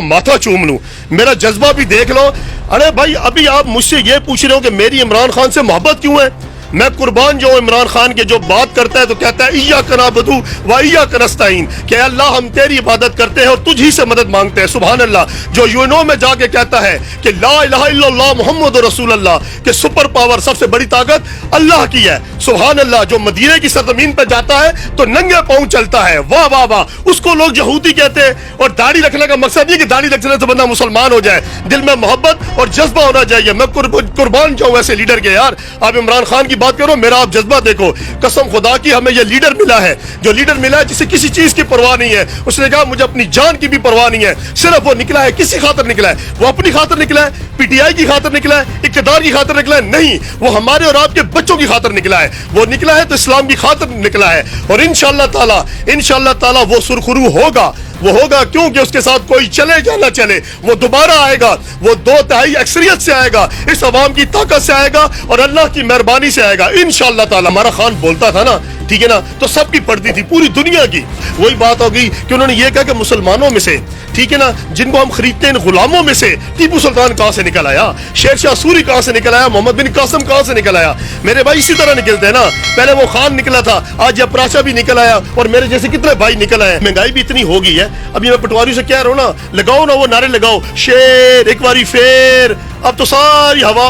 माथा चूम लूं, मेरा जज्बा भी देख लो। अरे भाई अभी आप मुझसे ये पूछ रहे हो कि मेरी इमरान खान से मोहब्बत क्यों है। मैं कुर्बान जो इमरान खान के जो बात करता है तो कहता है इय्याका नअबुदु व इय्याका नस्तईन, कि अल्लाह हम तेरी इबादत करते हैं और तुझ ही से मदद मांगते हैं। सुभान अल्लाह। जो यूएनओ में जाके कहता है कि ला इलाहा इल्लल्लाह मुहम्मदुर रसूलुल्लाह, कि सुपर पावर सबसे बड़ी ताकत अल्लाह की है। सुभान अल्लाह। जो मदीने की सरजमीन पर जाता है तो नंगे पांव चलता है, वाह वाह वाह, उसको लोग यहूदी कहते हैं। और दाढ़ी रखने का मकसद नहीं कि दाढ़ी रखने से बंदा मुसलमान हो जाए, दिल में मोहब्बत और जज्बा होना चाहिए। मैं कुर्बान जाऊं ऐसे लीडर के। यार आप इमरान खान की बात करो, मेरा आप जज्बा देखो। कसम खुदा की हमें ये लीडर मिला है, जो लीडर मिला है जिसे किसी चीज की परवाह नहीं है। उसने कहा मुझे अपनी जान की भी परवाह नहीं है। सिर्फ वो निकला है किसी खातर निकला है, वो अपनी खातर निकला है, पीटीआई की खातर निकला है, इक़्तिदार की खातर निकला है, नहीं, वो हमारे और आपके बच्चों की खातर निकला है। वो निकला है तो इस्लाम की खातर निकला है। और इंशाअल्लाह ताला वो सुरखरू होगा। वो होगा क्योंकि उसके साथ कोई चले या ना चले, वो दोबारा आएगा। वो 2/3 अक्सरियत से आएगा, इस अवाम की ताकत से आएगा और अल्लाह की मेहरबानी से आएगा इंशाअल्लाह ताला। हमारा खान बोलता था ना, ठीक है ना, तो सबकी पड़ती थी पूरी दुनिया की। वही बात हो गई कि उन्होंने ये कहा कि मुसलमानों में से, ठीक है ना, जिनको हम खरीदते हैं गुलामों में से टीपू सुल्तान कहां से निकल आया, शेरशाह सूरी कहां से निकल आया, मोहम्मद बिन कासिम कहां से निकल आया। मेरे भाई इसी तरह निकलते हैं ना। पहले वो खान निकला था, आज यप्राशा भी निकल आया और मेरे जैसे कितने भाई निकल आए। महंगाई भी इतनी हो गई है। अभी मैं पटवारी से कह रहा हूं ना, लगाओ ना वो नारे लगाओ, शेर एक बारी फेर। अब तो सारी हवा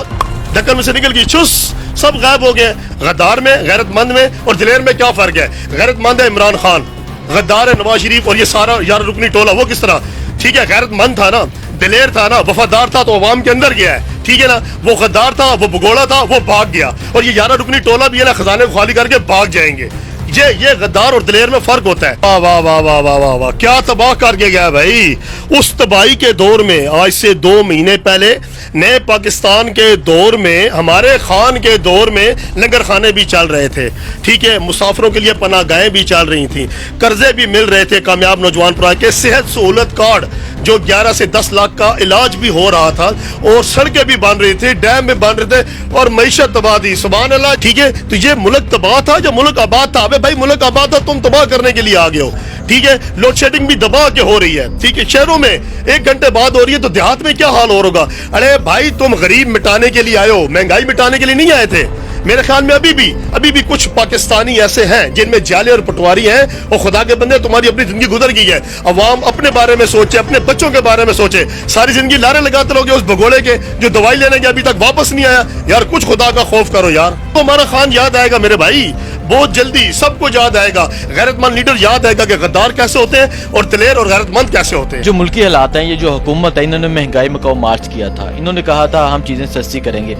ढक्कन में से निकल गई, चुस, सब गायब हो गए। गद्दार में, गैरतमंद में और दिलेर में क्या फर्क है। गैरतमंद है इमरान खान, गद्दार है नवाज शरीफ और ये सारा यार रुकनी टोला। वो किस तरह, ठीक है, गैरतमंद था ना, दिलेर था ना, वफादार था तो अवाम के अंदर गया है, ठीक है ना। वो गद्दार था, वो भगोड़ा था, वो भाग गया। और ये 11 रुकनी टोला भी है ना, खजाने को खाली करके भाग जाएंगे। ये गद्दार और दिलेर में फर्क होता है। वाह वाह वाह वाह वाह वाह वाह, क्या तबाह करके गया भाई। उस तबाही के दौर में, आज से 2 महीने पहले नए पाकिस्तान के दौर में, हमारे खान के दौर में लंगर खाने भी चल रहे थे, ठीक है, मुसाफिरों के लिए पनाहगाहें भी चल रही थी, कर्जे भी मिल रहे थे कामयाब नौजवान पर के, सेहत सहूलत कार्ड जो 11 से 10 लाख का इलाज भी हो रहा था, और सड़कें भी बन रही थी, डैम भी बन रहे थे और मईशत तबाह थी। सुभान अल्लाह। ठीक है, तो ये मुल्क तबाह था जो मुल्क आबाद था। अबे भाई मुल्क आबाद था, तुम तबाह करने के लिए आ गए हो, ठीक है। लोड शेडिंग भी दबा के हो रही है, ठीक है, शहरों में 1 घंटे बाद हो रही है, तो देहात में क्या हाल हो होगा। अरे भाई तुम गरीब मिटाने के लिए आए हो, महंगाई मिटाने के लिए नहीं आए थे। मेरे ख्याल में अभी भी कुछ पाकिस्तानी ऐसे हैं जिनमें जाले और पटवारी हैं। और खुदा के बंदे, तुम्हारी अपनी जिंदगी गुजर गई है। अवाम अपने बारे में सोचे, अपने बच्चों के बारे में सोचे। सारी जिंदगी लारे लगाते रहोगे उस भगोड़े के जो दवाई लेने के अभी तक वापस नहीं आया। यार कुछ खुदा का खौफ करो यार। तो हमारा खान याद आएगा मेरे भाई, बहुत जल्दी सबको याद आएगा। गैरतमंद लीडर याद आएगा कि गद्दार कैसे होते हैं और दिलेर और गैरतमंद कैसे होते हैं। जो मुल्की हालात हैं, ये जो हुकूमत है, इन्होंने महंगाई मकाओ मार्च किया था, इन्होंने कहा था हम चीजें सस्ती करेंगे।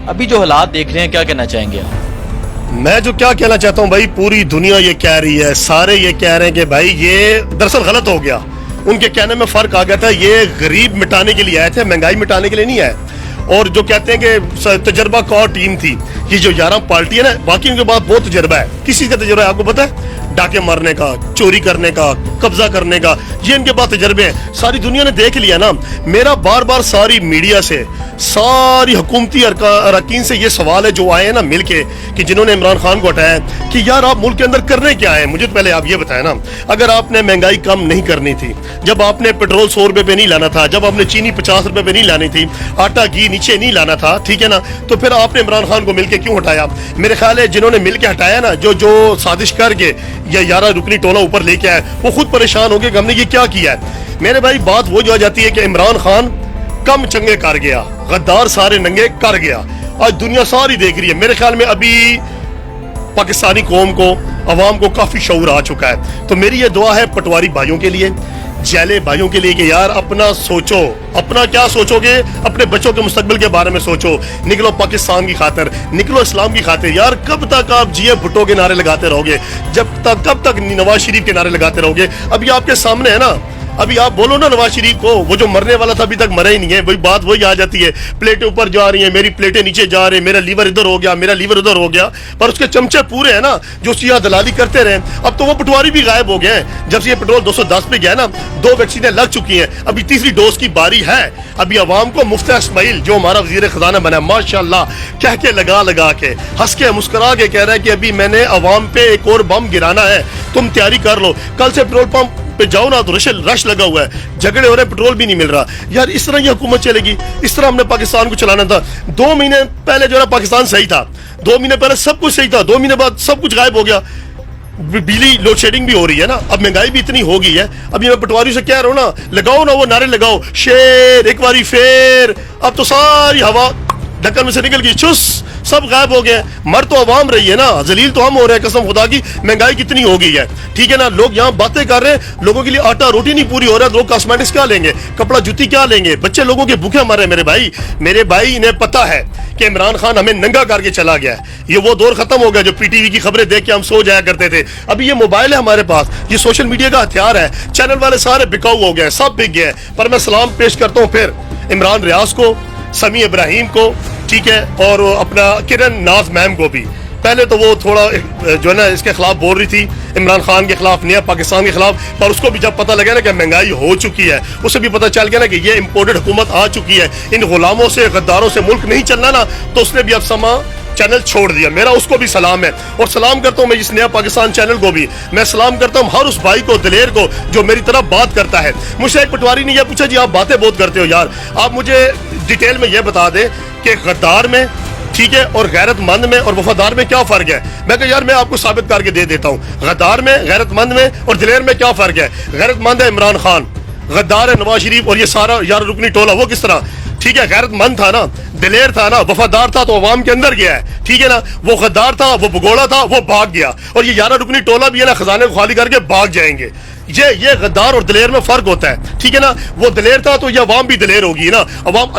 अभी जो हालात देख रहे हैं, क्या कहना चाहेंगे आप? मैं जो क्या कहना चाहता हूँ भाई, पूरी दुनिया ये कह रही है, सारे ये कह रहे हैं कि भाई ये दरअसल गलत हो गया। उनके कहने में फर्क आ गया था। ये गरीब मिटाने के लिए आए थे, महंगाई मिटाने के लिए नहीं आए। और जो कहते हैं कि तजर्बा कौर टीम थी, ये जो 11 पार्टी है ना, बाकी उनके पास बहुत तजर्बा है। किसी का तजर्बा है आपको पता है? डाके मारने का, चोरी करने का, कब्जा करने का, ये इनके पास तजर्बे हैं। सारी दुनिया ने देख लिया ना। मेरा बार बार सारी मीडिया से, सारी हुकूमती अरकान से ये सवाल है जो आए हैं ना मिलके, कि जिन्होंने इमरान खान को हटाया, कि यार आप मुल्क के अंदर करने क्या आए। मुझे पहले आप ये बताएं ना, अगर आपने महंगाई कम नहीं करनी थी, जब आपने पेट्रोल 100 रुपए पे नहीं लाना था, जब आपने चीनी 50 रुपए पे नहीं लानी थी, आटा घी नीचे नहीं लाना था, ठीक है ना, तो फिर आपने इमरान खान को मिलके क्यों हटाया? मेरे ख्याल है जिन्होंने मिलके हटाया ना, जो साजिश करके या 11 रुकनी टोला ऊपर लेके आए, वो खुद परेशान हो गए कि हमने ये क्या किया है। मेरे भाई बात वो जो आ जाती है कि इमरान खान कम चंगे कर गया, गद्दार सारे नंगे कर गया। आज दुनिया सारी देख रही है। मेरे ख्याल में अभी पाकिस्तानी कौम को, अवाम को काफी शऊर आ चुका है। तो मेरी ये दुआ है पटवारी भाइयों के लिए, जैले भाइयों के लिए, कि यार अपना सोचो। अपना क्या सोचोगे? अपने बच्चों के मुस्तकबिल के बारे में सोचो। निकलो पाकिस्तान की खातिर, निकलो इस्लाम की खातिर। यार कब तक आप जिए भुट्टो के नारे लगाते रहोगे? कब तक नवाज शरीफ के नारे लगाते रहोगे? अभी आपके सामने है ना, अभी आप बोलो ना नवाज शरीफ को, वो जो मरने वाला था अभी तक मरा ही नहीं है। वही बात वही आ जाती है, प्लेटें ऊपर जा रही हैं, मेरी प्लेटें नीचे जा रही हैं, मेरा लीवर इधर हो गया, मेरा लीवर उधर हो गया। पर उसके चमचे पूरे हैं ना जो सियाह दलाली करते रहे। अब तो वो पटवारी भी गायब हो गए हैं। जब से ये पेट्रोल 210 पे गया ना, 2 वैक्सीनें लग चुकी हैं, अभी तीसरी डोज की बारी है। अभी अवाम को मुफ्ती इस्माइल जो हमारा वजीर खजाना बना, माशाल्लाह, कह के लगा के, हंस के मुस्कुरा के कह रहा है कि अभी मैंने अवाम पे एक और बम गिराना है, तुम तैयारी कर लो। कल से पेट्रोल पंप पे जाओ ना तो रश लगा हुआ है, झगड़े हो रहे हैं, पेट्रोल भी नहीं मिल रहा। यार इस तरह ये हुकूमत चलेगी? इस तरह हमने पाकिस्तान को चलाना था? 2 महीने पहले जो है पाकिस्तान सही था, 2 महीने पहले सब कुछ सही था, 2 महीने बाद सब कुछ गायब हो गया। बिजली लोड शेडिंग भी हो रही है ना, अब महंगाई भी इतनी हो गई है। अभी मैं पटवारी से कह रहा हूँ ना, लगाओ ना वो नारे लगाओ, शेर एक बारी फेर। अब तो सारी हवा ढक्कन में से निकल गई, चुस, सब गायब हो गए। मर तो अवाम रही है ना, जलील तो हम हो रहे हैं कसम खुदा की। महंगाई कितनी हो गई है, ठीक है ना। लोग यहाँ बातें कर रहे हैं, लोगों के लिए आटा रोटी नहीं पूरी हो रहा है, लोग कॉस्मेटिक्स क्या लेंगे, कपड़ा जूती क्या लेंगे, बच्चे लोगों के भूखे मर रहे हैं। मेरे भाई इन्हें पता है कि इमरान खान हमें नंगा करके चला गया है। ये वो दौर खत्म हो गया जो पीटीवी की खबरें देख के हम सो जाया करते थे। अभी ये मोबाइल है हमारे पास, ये सोशल मीडिया का हथियार है, चैनल वाले सारे बिकाऊ हो गए, सब बिक गए। पर मैं सलाम पेश करता हूँ फिर इमरान रियाज को, समी इब्राहिम को, ठीक है, और अपना किरण नाज मैम को भी। पहले तो वो थोड़ा जो है ना इसके खिलाफ बोल रही थी, इमरान खान के खिलाफ, नया पाकिस्तान के खिलाफ, पर उसको भी जब पता लगा ना कि महंगाई हो चुकी है, उसे भी पता चल गया ना कि ये इंपोर्टेड हुकूमत आ चुकी है, इन गुलामों से, गद्दारों से मुल्क नहीं चलना ना, तो उसने भी अब समा चैनल छोड़ दिया। मेरा उसको भी सलाम है, और सलाम करता हूँ मैं इस नया पाकिस्तान चैनल को भी। मैं सलाम करता हूँ हर उस भाई को, दिलेर को, जो मेरी तरफ बात करता है। मुझसे एक पटवारी ने यह पूछा, जी आप बातें बहुत करते हो यार, आप मुझे डिटेल में यह बता दें कि गद्दार में, ठीक है, और गैरतमंद में और वफादार में क्या फर्क है। मैं कहा यार मैं आपको साबित करके दे देता हूँ, गद्दार में, गैरतमंद में और दिलेर में क्या फर्क है। गैरतमंद है इमरान खान, गद्दार है नवाज शरीफ और ये सारा यार रुकनी टोला। वो किस तरह, ठीक है, गैरतमंद था ना, दिलेर था ना, वफादार था तो अवाम के अंदर गया है, ठीक है ना। वो गद्दार था, वो भगोड़ा था, वो भाग गया। और ये 11 रुकनी टोला भी है ना, खजाने को खाली करके भाग जाएंगे। ये गद्दार और दिलेर में फर्क होता है, ठीक है ना। वो दिलेर था तो ये अवाम भी दिलेर होगी ना। अवाम,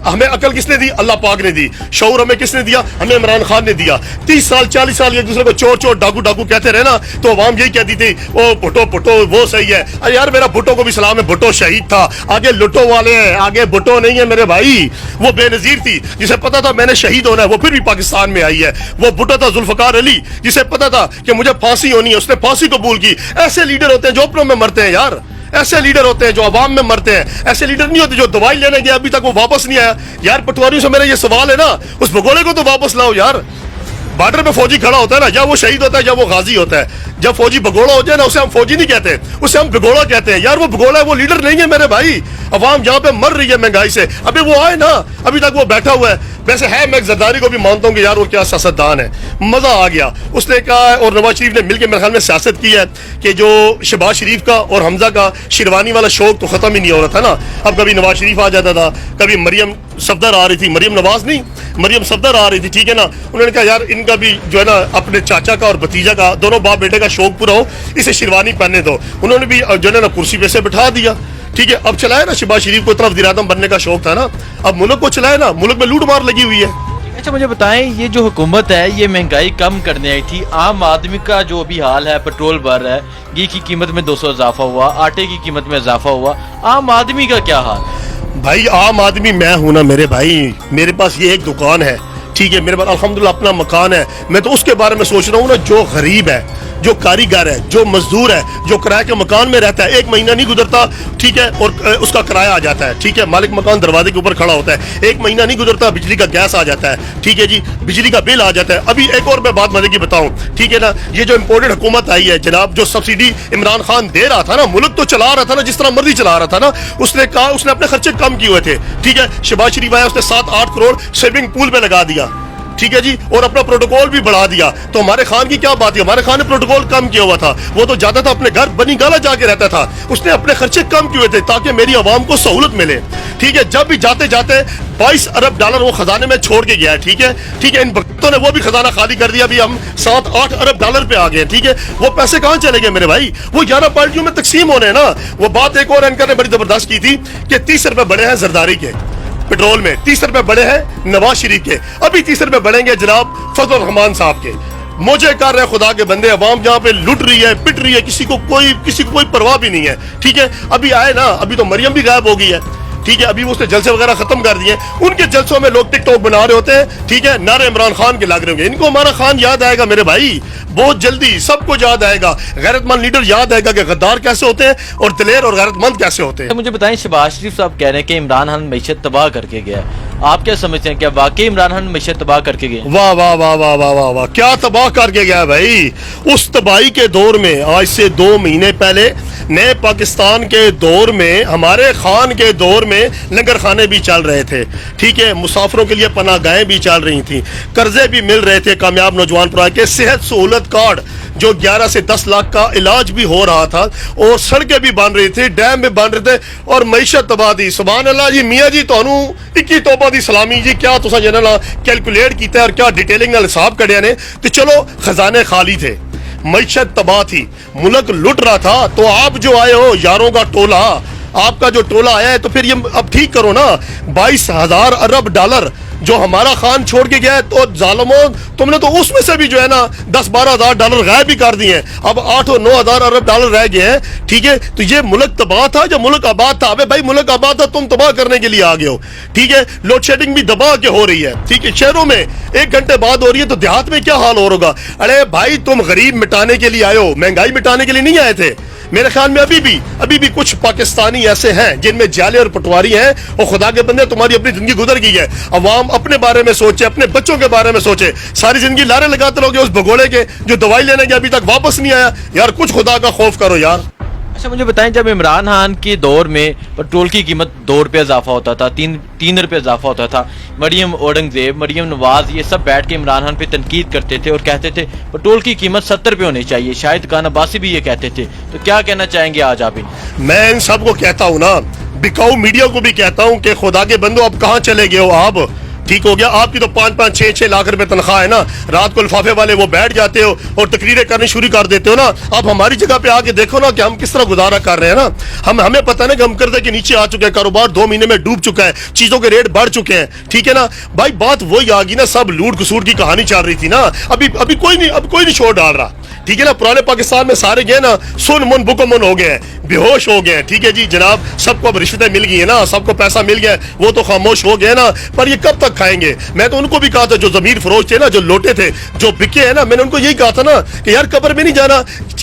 हमें अकल किसने दी? अल्लाह पाक ने दी। शऊर हमें किसने दिया? हमें इमरान खान ने दिया। 30 साल 40 साल एक दूसरे को चोर चोर डाकू डाकू कहते रहे ना, तो अवाम यही कहती थी ओ भुट्टो भुट्टो वो सही है। अरे यार मेरा भुट्टो को भी सलाम है, भुट्टो शहीद था, आगे लुटो वाले हैं, आगे भुट्टो नहीं है मेरे भाई। वो बेनजीर थी, जिसे पता था मैंने शहीद होना है, वो फिर भी पाकिस्तान में आई है। वो भुट्टो था जुल्फकार अली, जिसे पता था कि मुझे फांसी होनी है, उसने फांसी कबूल की। ऐसे लीडर होते हैं जो अपनों में मरते हैं यार, ऐसे लीडर होते हैं जो अवाम में मरते हैं। ऐसे लीडर नहीं होते जो दवाई लेने गया अभी तक वो वापस नहीं आया। यार पटवारियों से मेरा ये सवाल है ना, उस भगोड़े को तो वापस लाओ यार। बॉर्डर पे फौजी खड़ा होता है ना, या वो शहीद होता है या वो गाजी होता है। जब फौजी भगोड़ा हो जाए ना, उसे हम फौजी नहीं कहते, उसे हम भगोड़ा कहते हैं। यार वो भगोड़ा है, वो लीडर नहीं है मेरे भाई। अवाम यहाँ पे मर रही है महंगाई से, अभी वो आए ना, अभी तक वो बैठा हुआ है। वैसे है, मैं जरदारी को भी मानता हूँ कि यार वो क्या सियासतदान है, मजा आ गया। उसने कहा और नवाज शरीफ ने मिलकर मेरे ख्याल में सियासत की है कि जो शहबाज शरीफ का और हमजा का शेरवानी वाला शौक तो खत्म ही नहीं हो रहा था ना। अब कभी नवाज शरीफ आ जाता था, कभी मरियम सफदर आ रही थी, मरियम नवाज नहीं, मरियम सफदर आ रही थी, ठीक है ना। उन्होंने कहा यार इनका भी जो है ना अपने चाचा का और भतीजा का, दोनों बाप बेटे का शौक पूरा हो, इसे शेरवानी पहनने दो। उन्होंने भी जो है ना कुर्सी पे से बिठा दिया, ठीक है। अब चलाए ना, शहबाज शरीफ को तरफ वज़ीर-ए-आज़म बनने का शौक था ना, अब मुल्क को चलाए ना, मुल्क में लूट मार लगी हुई है। अच्छा मुझे बताएं, ये जो हुकूमत है ये महंगाई कम करने आई थी, आम आदमी का जो अभी हाल है, पेट्रोल बढ़ रहा है, घी की कीमत में 200 इजाफा हुआ, आटे की कीमत में इजाफा हुआ, आम आदमी का क्या हाल? भाई आम आदमी मैं हूं ना मेरे भाई, मेरे पास ये एक दुकान है, ठीक है, मेरे पास अल्हम्दुलिल्लाह अपना मकान है। मैं तो उसके बारे में सोच रहा हूँ ना, जो गरीब है, जो कारीगर है, जो मजदूर है, जो किराए के मकान में रहता है, 1 महीना नहीं गुजरता, ठीक है, और उसका किराया आ जाता है, ठीक है, मालिक मकान दरवाजे के ऊपर खड़ा होता है, 1 महीना नहीं गुजरता, बिजली का गैस आ जाता है, ठीक है जी, बिजली का बिल आ जाता है। अभी एक और मैं बात मजे की बताऊं, ठीक है ना, ये जो इम्पोर्टेड हुकूमत आई है जनाब, जो सब्सिडी इमरान खान दे रहा था ना, मुल्क तो चला रहा था ना, जिस तरह मर्जी चला रहा था ना, उसने कहा, उसने अपने खर्चे कम किए हुए थे, ठीक है। शहबाज शरीफ आया, उसने 7-8 करोड़ स्विमिंग पूल पे लगा दिया, ठीक है जी, और अपना प्रोटोकॉल भी बढ़ा दिया। तो हमारे खान की क्या बात है, हमारे खान ने प्रोटोकॉल कम किया हुआ था, वो तो ज्यादा था, अपने घर बनी गाला जाके रहता था, उसने अपने खर्चे कम किए हुए थे ताकि मेरी आवाम को सहूलत मिले, ठीक है। जब भी जाते जाते 22 अरब डॉलर वो खजाने में छोड़ के गया है, ठीक है, ठीक है। इन भक्तों ने वो भी खजाना खाली कर दिया, अभी हम 7-8 अरब डॉलर पे आ गए, ठीक है। वो पैसे कहाँ चले गए मेरे भाई? वो 11 पार्टियों में तकसीम होने ना। वो बात एक और एंकर ने बड़ी जबरदस्त की थी कि 30 रुपए बढ़े हैं जरदारी के पेट्रोल में, 30 रुपए बढ़े हैं नवाज शरीफ के, अभी 30 रुपए बढ़ेंगे जनाब फजल रहमान साहब के। मुझे कर रहे खुदा के बंदे, अवाम जहाँ पे लुट रही है, पिट रही है, किसी को कोई परवाह भी नहीं है, ठीक है। अभी आए ना, अभी तो मरियम भी गायब हो गई है, ठीक है, अभी उसने जलसे वगैरह खत्म कर दिए। उनके जलसों में लोग टिकटॉक बना रहे होते हैं, ठीक है, नारे इमरान खान के लग रहे होंगे। इनको हमारा खान याद आएगा मेरे भाई, बहुत जल्दी सबको याद आएगा। गैरतमंद लीडर याद आएगा कि गद्दार कैसे होते हैं और दिलेर और गैरतमंद कैसे होते हैं। मुझे बताएं, शहबाज शरीफ साहब कह रहे हैं कि इमरान खान मईशत तबाह करके गया है, آپ کیا سمجھتے ہیں، کیا واقعی عمران خان معیشت تباہ کر کے گئے؟ واہ واہ واہ واہ واہ واہ واہ، کیا تباہ کر کے گیا بھائی. اس تباہی کے دور میں آج سے 2 مہینے پہلے نئے پاکستان کے دور میں، ہمارے خان کے دور میں لنگر خانے بھی چل رہے تھے، ٹھیک ہے، مسافروں کے لیے پناہ گاہیں بھی چل رہی تھیں، قرضے بھی مل رہے تھے کامیاب نوجوان پرائے کے، صحت سہولت کارڈ جو 11 سے 10 لاکھ کا علاج بھی ہو رہا تھا، اور سڑکیں بھی بن رہی تھی، ڈیم بھی بن رہے تھے، اور معیشت تباہ دی. سبحان اللہ جی. میاں جی تانوں 21 توبہ دی سلامی جی. کیا تساں جنرل کیلکولیٹ کیتا ہے اور کیا ڈیٹیلنگ نال حساب کڈیا نے. تو چلو خزانے خالی تھے، معیشت تباہ تھی، ملک لٹ رہا تھا، تو آپ جو آئے ہو یاروں کا ٹولہ، آپ کا جو ٹولہ آیا ہے، تو پھر یہ اب ٹھیک کرو نا. 22,000 ارب ڈالر جو ہمارا خان چھوڑ کے گیا ہے، تو ظالموں تم نے تو اس میں سے بھی جو ہے نا 10-12 ہزار ڈالر غائب بھی کر دیے ہیں. اب 8 اور 9 ہزار ارب ڈالر رہ گئے ہیں، ٹھیک ہے. تو یہ ملک تباہ تھا یا ملک آباد تھا؟ ابے بھائی ملک آباد تھا، تم تباہ کرنے کے لیے آ گئے ہو، ٹھیک ہے. لوڈ شیڈنگ بھی دبا کے ہو رہی ہے، ٹھیک ہے، شہروں میں 1 گھنٹے بعد ہو رہی ہے، تو دیہات میں کیا حال ہو ہوگا. ارے بھائی تم غریب مٹانے کے لیے آئے ہو، مہنگائی مٹانے کے لیے نہیں آئے تھے. میرے خیال میں ابھی بھی کچھ پاکستانی ایسے ہیں جن میں جالے اور پٹواری ہیں، اور خدا کے بندے تمہاری اپنی زندگی گزر گئی ہے. عوام اپنے بارے میں سوچے، اپنے بچوں کے بارے میں سوچے. ساری زندگی لارے لگاتے رہو گے اس بھگوڑے کے جو دوائی لینے کے ابھی تک واپس نہیں آیا. یار کچھ خدا کا خوف کرو یار. اچھا مجھے بتائیں، جب عمران خان کے دور میں پٹرول کی قیمت 2 روپے اضافہ ہوتا تھا، 3 روپے اضافہ ہوتا تھا، مریم اورنگزیب، مریم نواز یہ سب بیٹھ کے عمران خان پہ تنقید کرتے تھے اور کہتے تھے پٹرول کی قیمت 70 روپے ہونی چاہیے. شاہد خان عباسی بھی یہ کہتے تھے. تو کیا کہنا چاہیں گے آج آپ؟ میں ان سب کو کہتا ہوں نا، بکاؤ میڈیا کو بھی کہتا ہوں کہ خدا کے بندو اب کہاں چلے گئے ہو آپ. ٹھیک ہو گیا، آپ کی تو 5-5 6-6 لاکھ روپے تنخواہ ہے نا. رات کو لفافے والے وہ بیٹھ جاتے ہو اور تقریریں کرنی شروع کر دیتے ہو نا. آپ ہماری جگہ پہ آ کے دیکھو نا کہ ہم کس طرح گزارا کر رہے ہیں نا. ہمیں پتہ نہیں کہ ہم قرضے کے نیچے آ چکے ہیں، کاروبار 2 مہینے میں ڈوب چکا ہے، چیزوں کے ریٹ بڑھ چکے ہیں، ٹھیک ہے نا. بھائی بات وہی آ گئی نا، سب لوٹ کسوٹ کی کہانی چل رہی تھی نا. ابھی کوئی نہیں چھوڑ ڈال رہا، ٹھیک ہے نا. پرانے پاکستان میں سارے گئے نا، سن من بکمن ہو گئے ہیں، بے ہوش ہو گئے ہیں، ٹھیک ہے جی جناب. سب کو اب رشوتیں مل گئی ہیں نا، سب کو پیسہ مل گیا ہے، وہ تو خاموش ہو گئے نا. پر یہ کب تک کھائیں گے؟ میں تو ان کو بھی کہا تھا جو ضمیر فروش تھے نا، جو لوٹے تھے، جو بکے ہیں نا، میں نے ان کو یہی کہا تھا نا کہ یار قبر میں نہیں جانا،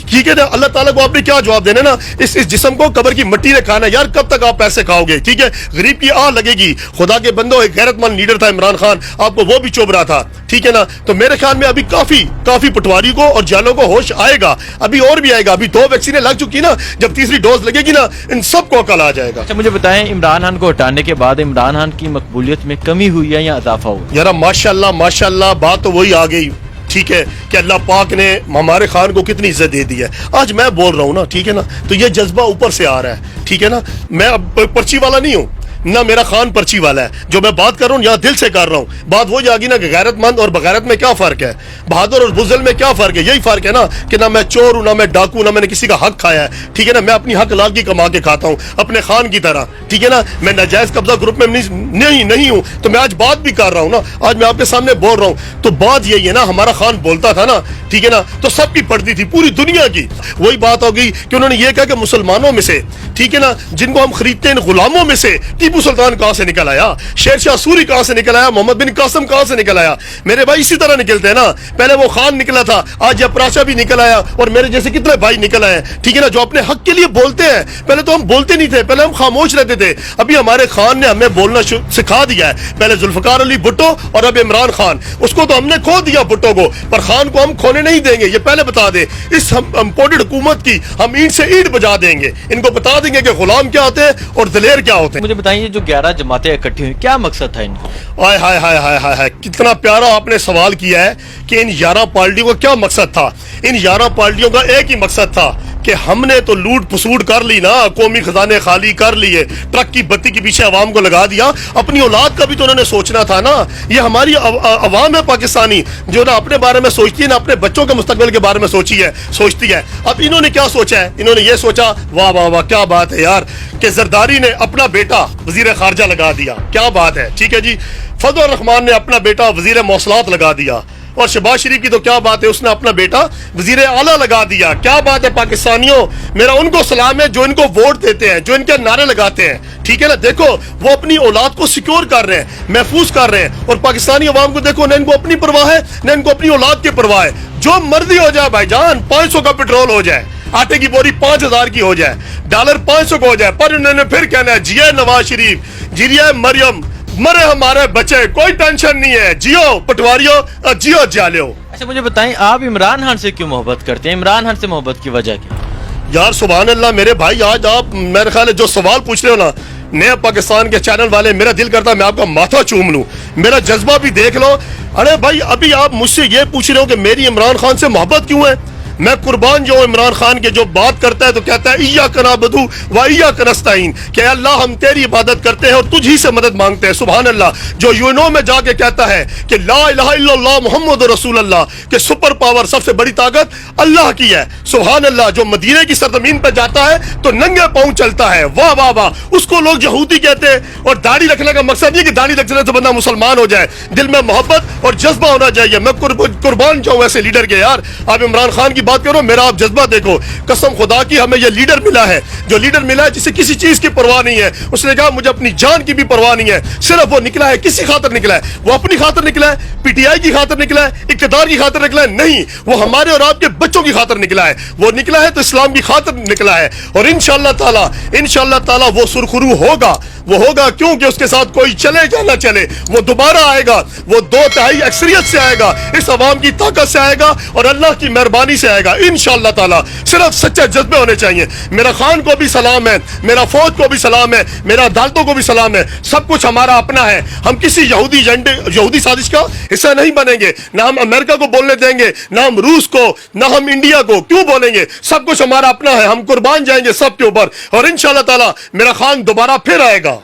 ٹھیک ہے نا. اللہ تعالیٰ کو آپ نے کیا جواب دینا نا، اس جسم کو قبر کی مٹی نے کھانا. یار کب تک آپ پیسے کھاؤ گے؟ ٹھیک ہے، غریب کی آہ لگے گی. خدا کے بندو ایک غیرت مند لیڈر تھا عمران خان، آپ کو وہ بھی چوب رہا تھا، ٹھیک ہے نا. تو میرے خیال میں ابھی کافی پٹواری کو اور جالوں کو ہوش آئے گا، ابھی اور بھی آئے گا. ابھی 2 ویکسینیں لگ چکی نا، جب تیسری ڈوز لگے گی نا ان سب کو عقل آ جائے گا. اچھا مجھے بتائیں، عمران خان کو ہٹانے کے بعد عمران خان کی مقبولیت میں کمی ہوئی ہے یا اضافہ ہوا؟ یار ماشاءاللہ بات تو وہی آ گئی، ٹھیک ہے، کہ اللہ پاک نے ہمارے خان کو کتنی عزت دے دی ہے. آج میں بول رہا ہوں نا، ٹھیک ہے نا، تو یہ جذبہ اوپر سے آ رہا ہے، ٹھیک ہے نا. میں اب پرچی والا نہیں ہوں نہ، میرا خان پرچی والا ہے. جو میں بات کر رہا ہوں یہاں دل سے کر رہا ہوں. بات وہی آ گئی نا کہ غیرت مند اور بغیرت میں کیا فرق ہے، بہادر اور بزدل میں کیا فرق ہے. یہی فرق ہے نا کہ نہ میں چور ہوں، نہ میں ڈاکو، نہ میں نے کسی کا حق کھایا ہے، ٹھیک ہے نا. میں اپنی حق لال کی کما کے کھاتا ہوں اپنے خان کی طرح، ٹھیک ہے نا. میں ناجائز قبضہ گروپ میں نہیں ہوں. تو میں آج بات بھی کر رہا ہوں نا، آج میں آپ کے سامنے بول رہا ہوں. تو بات یہی ہے نا، ہمارا خان بولتا تھا نا، ٹھیک ہے نا، تو سب کی پڑتی تھی، پوری دنیا کی. وہی بات ہو گئی کہ انہوں نے یہ کہا کہ مسلمانوں میں سے، ٹھیک ہے نا، جن کو ہم خریدتے ہیں غلاموں میں سے ٹیپو سلطان کہاں سے نکل آیا، شیر شاہ سوری کہاں سے نکل آیا، محمد بن قاسم کہاں سے نکل آیا. میرے بھائی اسی طرح نکلتے ہیں نا. پہلے وہ خان نکلا تھا، آج یہ پراشا بھی نکل آیا، اور میرے جیسے کتنے بھائی نکل آئے، ٹھیک ہے نا، جو اپنے حق کے لیے بولتے ہیں. پہلے تو ہم بولتے نہیں تھے، پہلے ہم خاموش رہتے تھے. ابھی ہمارے خان نے ہمیں بولنا سکھا دیا ہے. پہلے ذوالفقار علی بھٹو اور اب عمران خان. اس کو تو ہم نے کھو دیا بھٹو کو، پر خان کو ہم کھونے نہیں دیں گے. یہ پہلے بتا دیں، اس امپورٹڈ حکومت کی ہم اینٹ سے اینٹ بجا دیں گے. ان کو بتا دیں گے کہ غلام کیا ہوتے ہیں اور دلیر کیا ہوتے ہیں. مجھے بتائیے جو 11 جماعتیں اکٹھی ہوئی، کیا مقصد تھا ان کا؟ ہائے ہائے ہائے ہائے ہائے، کتنا پیارا آپ نے سوال کیا ہے کہ ان 11 پارٹیوں کا کیا مقصد تھا. ان 11 پارٹیوں کا ایک ہی مقصد تھا کہ ہم نے تو لوٹ پسوٹ کر لی نا، قومی خزانے خالی کر لیے، ٹرک کی بتی کے پیچھے عوام کو لگا دیا. اپنی اولاد کا بھی تو انہوں نے سوچنا تھا نا. یہ ہماری عوام ہے پاکستانی، جو نہ اپنے بارے میں سوچتی ہے نہ اپنے بچوں کے مستقبل کے بارے میں سوچتی ہے. اب انہوں نے کیا سوچا ہے؟ انہوں نے یہ سوچا، واہ واہ واہ کیا بات ہے یار، کہ زرداری نے اپنا بیٹا وزیر خارجہ لگا دیا. کیا بات ہے، ٹھیک ہے جی. فضل الرحمان نے اپنا بیٹا وزیر مواصلات لگا دیا. اور شہباز شریف کی تو کیا بات ہے، اس نے اپنا بیٹا وزیر اعلیٰ لگا دیا. کیا بات ہے پاکستانیوں، میرا ان کو سلام ہے جو ان کو ووٹ دیتے ہیں، جو ان کے نعرے لگاتے ہیں، ٹھیک ہے نا. دیکھو وہ اپنی اولاد کو سیکیور کر رہے ہیں، محفوظ کر رہے ہیں. اور پاکستانی عوام کو دیکھو، نہ ان کو اپنی پرواہ ہے نہ ان کو اپنی اولاد کی پرواہ ہے. جو مرضی ہو جائے بھائی جان، 500 کا پیٹرول ہو جائے، آٹے کی بوری 5000 کی ہو جائے، ڈالر 500 کا ہو جائے، پر انہوں نے پھر کہنا ہے جی نواز شریف، جی مریم، मरे हमारे बच्चे, कोई टेंशन नहीं है, जियो पटवारियों, जियो जालियो। अच्छा मुझे बताएं, आप इमरान खान से क्यों मोहब्बत करते हैं? इमरान खान से मोहब्बत की वजह क्या? यार सुभान अल्लाह मेरे भाई, आज आप मेरे ख्याल है जो सवाल पूछ रहे हो ना, नया पाकिस्तान के चैनल वाले, मेरा दिल करता है मैं आपका माथा चूम लूं, मेरा जज्बा भी देख लो। अरे भाई अभी आप मुझसे ये पूछ रहे हो कि मेरी इमरान खान से मोहब्बत क्यों है? मैं कुर्बान जो इमरान खान के, जो बात करता है तो कहता है इय्याक नअबुदु व इय्याक नस्तईन, कि अल्लाह हम तेरी इबादत करते हैं और तुझ ही से मदद मांगते हैं। सुभान अल्लाह। जो यूएनओ में जाके कहता है कि ला इलाहा इल्लल्लाह मुहम्मद रसूलुल्लाह, कि सुपर पावर, सबसे बड़ी ताकत अल्लाह की है। सुभान अल्लाह। जो मदीने की सरजमीन पर जाता है तो नंगे पांव चलता है, वाह वाह वाह, उसको लोग यहूदी कहते हैं। और दाढ़ी रखने का मकसद ये कि दाढ़ी रखने से बंदा मुसलमान हो जाए, दिल में मोहब्बत और जज्बा होना चाहिए। मैं कुर्बान जाऊं ऐसे लीडर के। यार आप इमरान खान की बात करो, मेरा आप जज्बा देखो, कसम खुदा की हमें ये लीडर मिला है, जो लीडर मिला है जिसे किसी चीज की परवाह नहीं है। उसने कहा मुझे अपनी जान की भी परवाह नहीं है, सिर्फ वो निकला है, किसी खातर निकला है, वो अपनी खातर निकला है, पीटीआई की खातर निकला है, इक्तदार की खातर निकला है, नहीं, वो हमारे और आपके बच्चों की खातर निकला है। वो निकला है तो इस्लाम की खातर निकला है, और इंशाअल्लाह ताला वो सुरखरू होगा। वो होगा क्योंकि उसके साथ कोई चले या ना चले, वो दोबारा आएगा, वो 2/3 अक्सरियत से आएगा, इस अवाम की ताकत से आएगा और अल्लाह की मेहरबानी से आएगा इंशाअल्लाह ताला। सिर्फ सच्चे जज्बे होने चाहिए। मेरा खान को भी सलाम है, मेरा फौज को भी सलाम है, मेरा अदालतों को भी सलाम है। सब कुछ हमारा अपना है, हम किसी यहूदी साजिश का हिस्सा नहीं बनेंगे। ना हम अमेरिका को बोलने देंगे, ना हम रूस को, ना हम इंडिया को, क्यों बोलेंगे? सब कुछ हमारा अपना है, हम कुर्बान जाएंगे सबके ऊपर, और इंशाअल्लाह ताला मेरा खान दोबारा फिर आएगा।